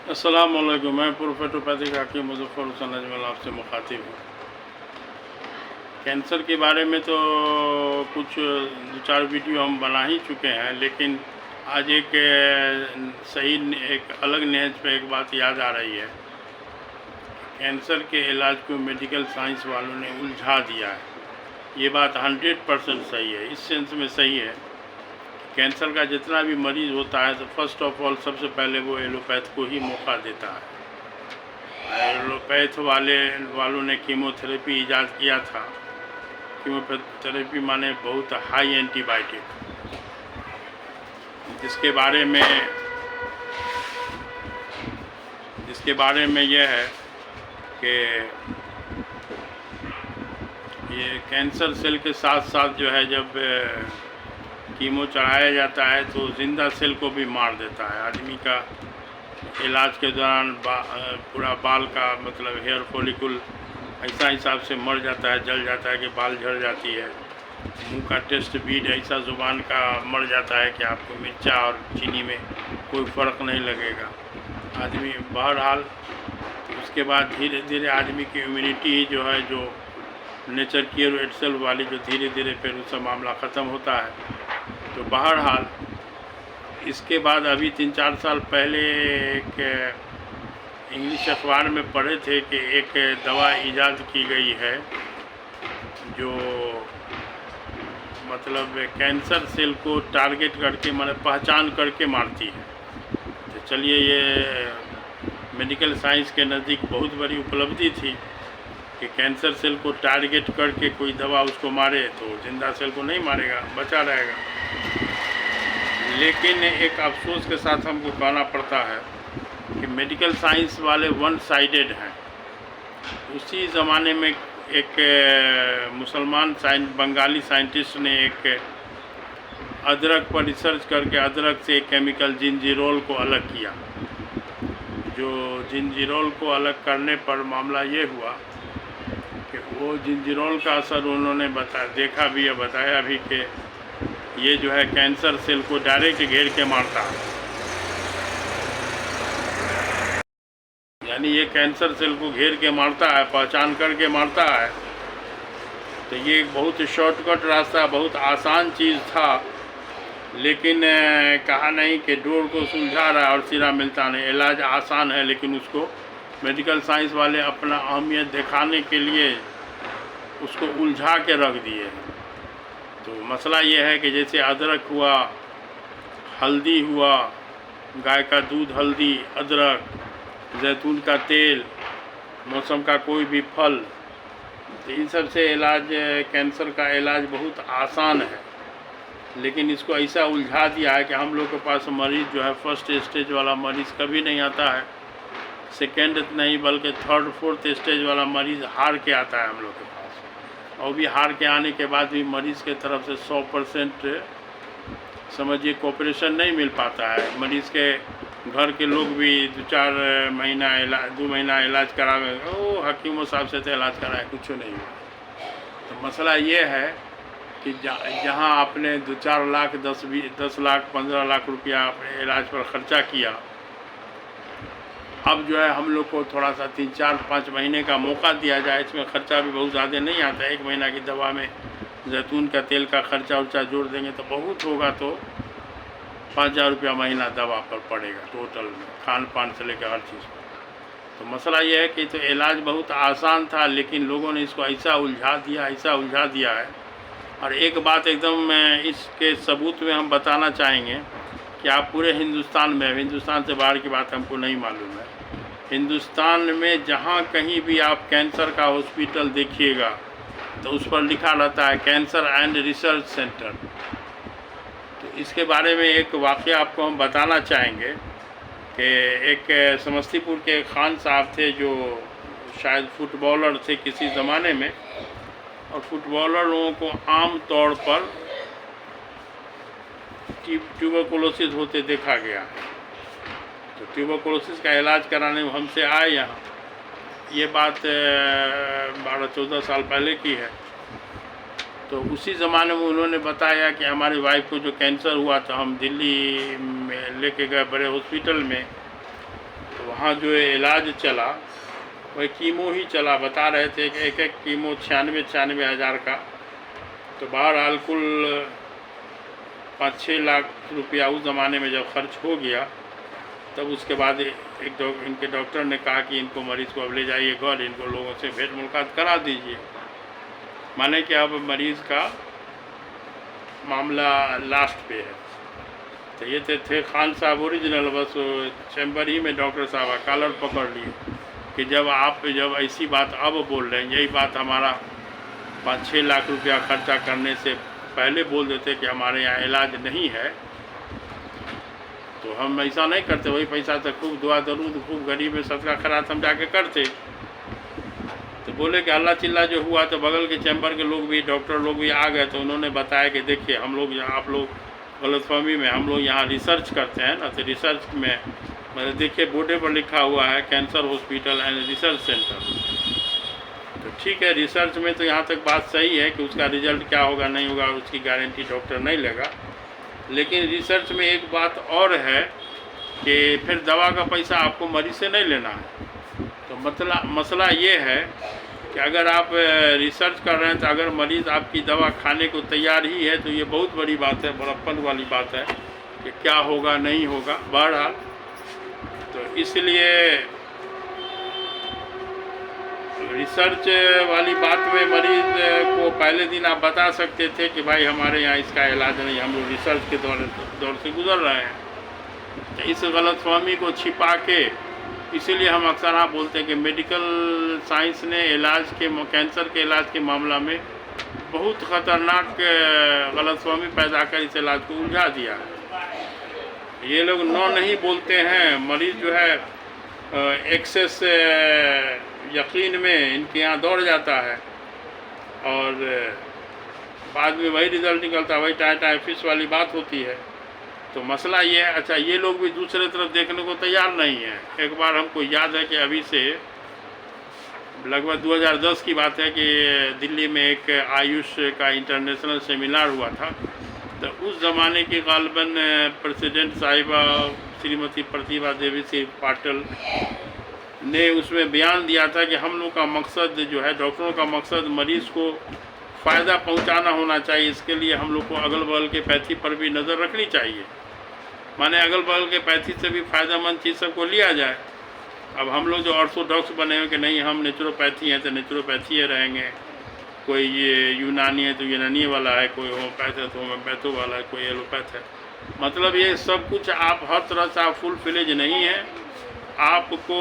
अस्सलाम वालेकुम। मैं प्रोफेटोपैथिक हाकिम मुज़फ़्फ़र हुसैन अजमल आपसे मुखातिब हूँ। कैंसर के बारे में तो कुछ 2-4 वीडियो हम बना ही चुके हैं, लेकिन आज एक अलग नेज पे एक बात याद आ रही है। कैंसर के इलाज को मेडिकल साइंस वालों ने उलझा दिया है। ये बात 100% सही है। इस सेंस में सही है, कैंसर का जितना भी मरीज़ होता है तो फर्स्ट ऑफ ऑल सबसे पहले वो एलोपैथ को ही मौका देता है। एलोपैथ वालों ने कीमोथेरेपी ईजाद किया था। कीमोथेरेपी माने बहुत हाई एंटीबायोटिक, जिसके बारे में यह है कि ये कैंसर सेल के साथ साथ जो है, जब कीमो चढ़ाया जाता है तो ज़िंदा सेल को भी मार देता है। आदमी का इलाज के दौरान पूरा बाल का मतलब हेयर फॉलिकल ऐसा हिसाब से मर जाता है, जल जाता है कि बाल झड़ जाती है। मुंह का टेस्ट बीड ऐसा ज़ुबान का मर जाता है कि आपको मिर्चा और चीनी में कोई फ़र्क नहीं लगेगा। आदमी बहरहाल उसके बाद धीरे धीरे आदमी की इम्यूनिटी ही जो है, जो नेचर केयर इटसेल्फ वाली, जो धीरे धीरे फिर उसका मामला ख़त्म होता है। तो बहरहाल इसके बाद अभी 3-4 साल पहले एक इंग्लिश अखबार में पढ़े थे कि एक दवा ईजाद की गई है जो मतलब कैंसर सेल को टारगेट करके, माने पहचान करके मारती है। तो चलिए, ये मेडिकल साइंस के नज़दीक बहुत बड़ी उपलब्धि थी कि कैंसर सेल को टारगेट करके कोई दवा उसको मारे तो जिंदा सेल को नहीं मारेगा, बचा रहेगा। लेकिन एक अफसोस के साथ हमको कहना पड़ता है कि मेडिकल साइंस वाले वन साइडेड हैं। उसी ज़माने में एक मुसलमान बंगाली साइंटिस्ट ने एक अदरक पर रिसर्च करके अदरक से एक केमिकल जिंजीरोल को अलग किया। जो जिंजीरोल को अलग करने पर मामला ये हुआ कि वो जिंजीरोल का असर उन्होंने देखा भी है, बताया भी कि ये जो है कैंसर सेल को डायरेक्ट घेर के मारता है। यानी ये कैंसर सेल को घेर के मारता है, पहचान करके मारता है। तो ये एक बहुत शॉर्टकट रास्ता, बहुत आसान चीज़ था, लेकिन कहा नहीं कि डोर को सुलझा रहा है और सिरा मिलता नहीं। इलाज आसान है, लेकिन उसको मेडिकल साइंस वाले अपना अहमियत दिखाने के लिए उसको उलझा के रख दिए। तो मसला ये है कि जैसे अदरक हुआ, हल्दी हुआ, गाय का दूध, हल्दी, अदरक, जैतून का तेल, मौसम का कोई भी फल, तो इन सब से इलाज, कैंसर का इलाज बहुत आसान है। लेकिन इसको ऐसा उलझा दिया है कि हम लोग के पास मरीज़ जो है फर्स्ट स्टेज वाला मरीज़ कभी नहीं आता है, सेकेंड नहीं बल्कि थर्ड फोर्थ स्टेज वाला मरीज़ हार के आता है हम लोग के पास। और भी हार के आने के बाद भी मरीज़ के तरफ से 100% समझिए कोऑपरेशन नहीं मिल पाता है। मरीज़ के घर के लोग भी 2 महीना इलाज करा, ओ हकीमों साहब से तो इलाज कराए, कुछ नहीं हुआ। तो मसला ये है कि जहाँ आपने 2-4 लाख, 10 लाख, 15 लाख रुपया अपने इलाज पर ख़र्चा किया, अब जो है हम लोग को थोड़ा सा 3-4-5 महीने का मौका दिया जाए। इसमें ख़र्चा भी बहुत ज़्यादा नहीं आता है। 1 महीना की दवा में जैतून का तेल का खर्चा उर्चा जोड़ देंगे तो बहुत होगा, तो 5,000 रुपया महीना दवा पर पड़ेगा टोटल में, खान पान से लेकर हर चीज़ पर। तो मसला ये है कि तो इलाज बहुत आसान था, लेकिन लोगों ने इसको ऐसा उलझा दिया है। और एक बात एकदम इसके सबूत में हम बताना चाहेंगे कि आप पूरे हिंदुस्तान में, हिंदुस्तान से बाहर की बात हमको नहीं मालूम है, हिंदुस्तान में जहाँ कहीं भी आप कैंसर का हॉस्पिटल देखिएगा तो उस पर लिखा रहता है कैंसर एंड रिसर्च सेंटर। तो इसके बारे में एक वाक़या आपको हम बताना चाहेंगे कि एक समस्तीपुर के खान साहब थे, जो शायद फुटबॉलर थे किसी ज़माने में, और फुटबॉलर लोगों को आम तौर पर ट्यूबरकुलोसिस होते देखा गया है। तो ट्यूबरकुलोसिस का इलाज कराने हमसे आए यहाँ। ये बात 12-14 साल पहले की है। तो उसी ज़माने में उन्होंने बताया कि हमारी वाइफ को जो कैंसर हुआ था, हम दिल्ली में लेके गए बड़े हॉस्पिटल में। तो वहाँ जो इलाज चला वही कीमो ही चला। बता रहे थे कि एक कीमो 96 हज़ार का, तो बहरहाल कुल 5-6 लाख रुपया उस ज़माने में जब खर्च हो गया, तब उसके बाद इनके डॉक्टर ने कहा कि इनको मरीज़ को अब ले जाइए घर, इनको लोगों से भेंट मुलाकात करा दीजिए। माने कि अब मरीज़ का मामला लास्ट पे है। तो ये थे खान साहब ओरिजिनल, बस चैम्बर ही में डॉक्टर साहब कॉलर पकड़ लिए कि जब ऐसी बात अब बोल रहे हैं, यही बात हमारा 5-6 लाख रुपया खर्चा करने से पहले बोल देते कि हमारे यहाँ इलाज नहीं है, तो हम ऐसा नहीं करते। वही पैसा से खूब दुआ दरूद, खूब गरीब में सदका खैरात हम जाके करते। तो बोले कि अल्लाह चिल्ला जो हुआ, तो बगल के चैम्बर के लोग भी, डॉक्टर लोग भी आ गए। तो उन्होंने बताया कि देखिए हम लोग यहाँ, आप लोग गलतफहमी में, हम लोग यहाँ रिसर्च करते हैं ना, तो रिसर्च में मतलब देखिए बोर्डे पर लिखा हुआ है cancer hospital and research centre. तो ठीक है, रिसर्च में तो यहाँ तक बात सही है कि उसका रिजल्ट क्या होगा नहीं होगा उसकी गारंटी डॉक्टर नहीं लेगा। लेकिन रिसर्च में एक बात और है कि फिर दवा का पैसा आपको मरीज से नहीं लेना है। तो मसला ये है कि अगर आप रिसर्च कर रहे हैं, तो अगर मरीज़ आपकी दवा खाने को तैयार ही है, तो ये बहुत बड़ी बात है, बड़प्पन वाली बात है कि क्या होगा नहीं होगा। बहरहाल तो इसलिए रिसर्च वाली बात में मरीज़ को पहले दिन आप बता सकते थे कि भाई हमारे यहाँ इसका इलाज नहीं, हम लोग रिसर्च के दौर से गुजर रहे हैं। तो इस गलतफहमी को छिपा के, इसीलिए हम अक्सर हाँ बोलते हैं कि मेडिकल साइंस ने कैंसर के इलाज के मामला में बहुत ख़तरनाक गलतफहमी पैदा कर इस इलाज को उलझा दिया है। ये लोग नहीं बोलते हैं, मरीज़ जो है एक्सेस यकीन में इनके यहाँ दौड़ जाता है और बाद में वही रिज़ल्ट निकलता है, वही टाई फिश वाली बात होती है। तो मसला ये है। अच्छा, ये लोग भी दूसरे तरफ देखने को तैयार नहीं है। एक बार हमको याद है कि अभी से लगभग 2010 की बात है कि दिल्ली में एक आयुष का इंटरनेशनल सेमिनार हुआ था। तो उस ज़माने की गालिबन प्रेसिडेंट साहिबा श्रीमती प्रतिभा देवी सिंह पाटिल ने उसमें बयान दिया था कि हम लोग का मकसद जो है, डॉक्टरों का मकसद मरीज़ को फ़ायदा पहुंचाना होना चाहिए। इसके लिए हम लोग को अगल बगल के पैथी पर भी नज़र रखनी चाहिए। माने अगल बगल के पैथी से भी फ़ायदेमंद चीज़ सबको लिया जाए। अब हम लोग जो ऑर्थोडॉक्स बने हुए कि नहीं हम नेचुरोपैथी हैं तो नेचुरोपैथी रहेंगे, कोई ये यूनानी है तो यूनानी वाला है, कोई होम्योपैथ है तो होम्योपैथो वाला है, कोई एलोपैथ है। मतलब ये सब कुछ आप हर तरह से आप फुल फ्लेज नहीं है। आपको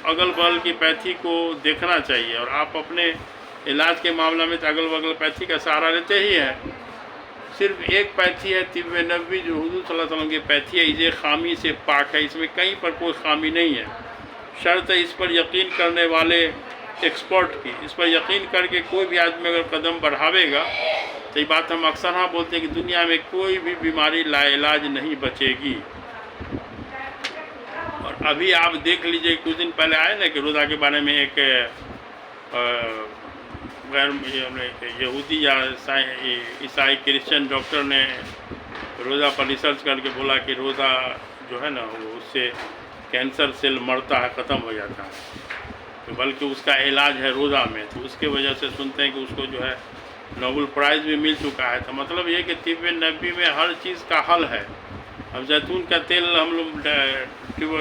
अगल बगल की पैथी को देखना चाहिए और आप अपने इलाज के मामला में तो अगल बगल पैथी का सहारा लेते ही हैं। सिर्फ एक पैथी है तिब्ब नबवी, जो हुजूर सल्लल्लाहु अलैहि वसल्लम की पैथी है, इसे खामी से पाक है, इसमें कहीं पर कोई खामी नहीं है। शर्त है इस पर यकीन करने वाले एक्सपर्ट की। इस पर यकीन करके कोई भी आदमी अगर कदम बढ़ावेगा, तो ये बात हम अक्सर हाँ बोलते हैं कि दुनिया में कोई भी बीमारी लाइलाज नहीं बचेगी। और अभी आप देख लीजिए, कुछ दिन पहले आए ना कि रोज़ा के बारे में एक गैर यहूदी या ईसाई क्रिश्चियन डॉक्टर ने रोज़ा पर रिसर्च करके बोला कि रोज़ा जो है ना, वो उससे कैंसर सेल मरता है, ख़त्म हो जाता है, तो बल्कि उसका इलाज है रोज़ा में। तो उसके वजह से सुनते हैं कि उसको जो है नोबेल प्राइज़ भी मिल चुका है। तो मतलब ये कि तिब्ब नबवी में हर चीज़ का हल है। अब जैतून का तेल हम लोग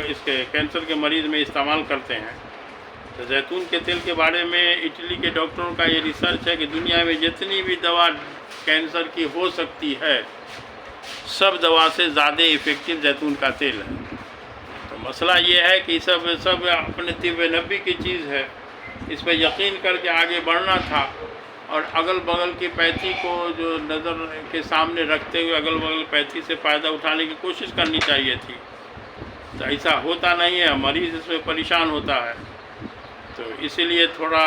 इसके कैंसर के मरीज़ में इस्तेमाल करते हैं। तो जैतून के तेल के बारे में इटली के डॉक्टरों का ये रिसर्च है कि दुनिया में जितनी भी दवा कैंसर की हो सकती है, सब दवा से ज़्यादा इफ़ेक्टिव जैतून का तेल है। तो मसला ये है कि सब अपने तिब्ब नबवी की चीज़ है, इस पर यकीन करके आगे बढ़ना था और अगल बगल की पैथी को जो नज़र के सामने रखते हुए अगल बगल पैथी से फ़ायदा उठाने की कोशिश करनी चाहिए थी। तो ऐसा होता नहीं है, मरीज़ इसमें परेशान होता है। तो इसीलिए थोड़ा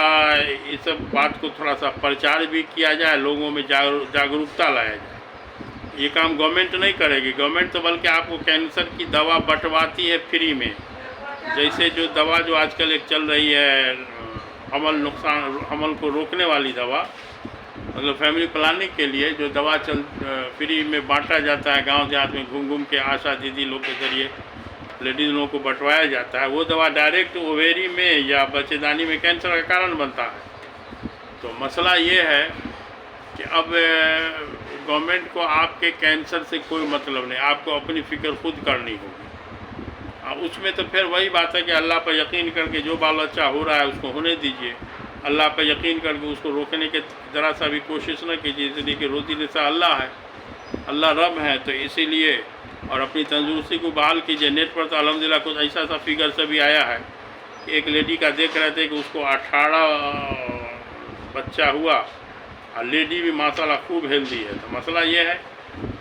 इस सब बात को थोड़ा सा प्रचार भी किया जाए, लोगों में जागरूकता लाया जाए। ये काम गवर्नमेंट नहीं करेगी। गवर्नमेंट तो बल्कि आपको कैंसर की दवा बंटवाती है फ्री में। जैसे जो दवा जो आजकल एक चल रही है, हमल को रोकने वाली दवा, मतलब फैमिली प्लानिंग के लिए जो दवा फ्री में बांटा जाता है गांव देहात में घूम घूम के आशा दीदी लोग के ज़रिए लेडीज़ लोगों को बंटवाया जाता है, वो दवा डायरेक्ट ओवेरी में या बच्चेदानी में कैंसर का कारण बनता है। तो मसला ये है कि अब गवर्नमेंट को आपके कैंसर से कोई मतलब नहीं, आपको अपनी फ़िक्र खुद करनी होगी। उसमें तो फिर वही बात है कि अल्लाह पर यकीन करके जो बाल बच्चा हो रहा है उसको होने दीजिए, अल्लाह पर यकीन करके उसको रोकने के ज़रा सा भी कोशिश न कीजिए, इसलिए कि रोज़ी देता अल्लाह है, अल्लाह रब है। तो इसीलिए और अपनी तंदुरुस्ती को बहाल कीजिए। नेट पर तो अल्हम्दुलिल्लाह कुछ ऐसा सा फिगर से भी आया है कि एक लेडी का देख रहे थे कि उसको 18 बच्चा हुआ और लेडी भी माशाल्लाह खूब हेल्दी है। तो मसला ये है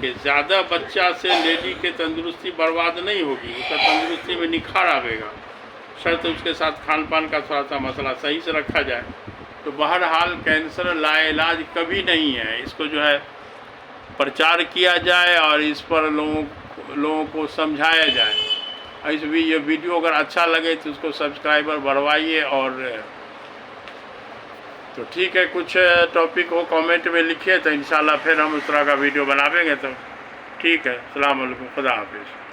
कि ज़्यादा बच्चा से लेडी के तंदुरुस्ती बर्बाद नहीं होगी, उसका तंदुरुस्ती में निखार आवेगा, शर्त उसके साथ खान पान का थोड़ा सा मसला सही से रखा जाए। तो बहरहाल कैंसर लाइलाज कभी नहीं है, इसको जो है प्रचार किया जाए और इस पर लोगों को समझाया जाए। इस भी ये वीडियो अगर अच्छा लगे तो उसको सब्सक्राइबर बढ़वाइए। और तो ठीक है, कुछ टॉपिक हो कमेंट में लिखिए तो इंशाल्लाह फिर हम उस तरह का वीडियो बनावेंगे। तो ठीक है, अस्सलाम वालेकुम, खुदा हाफिज़।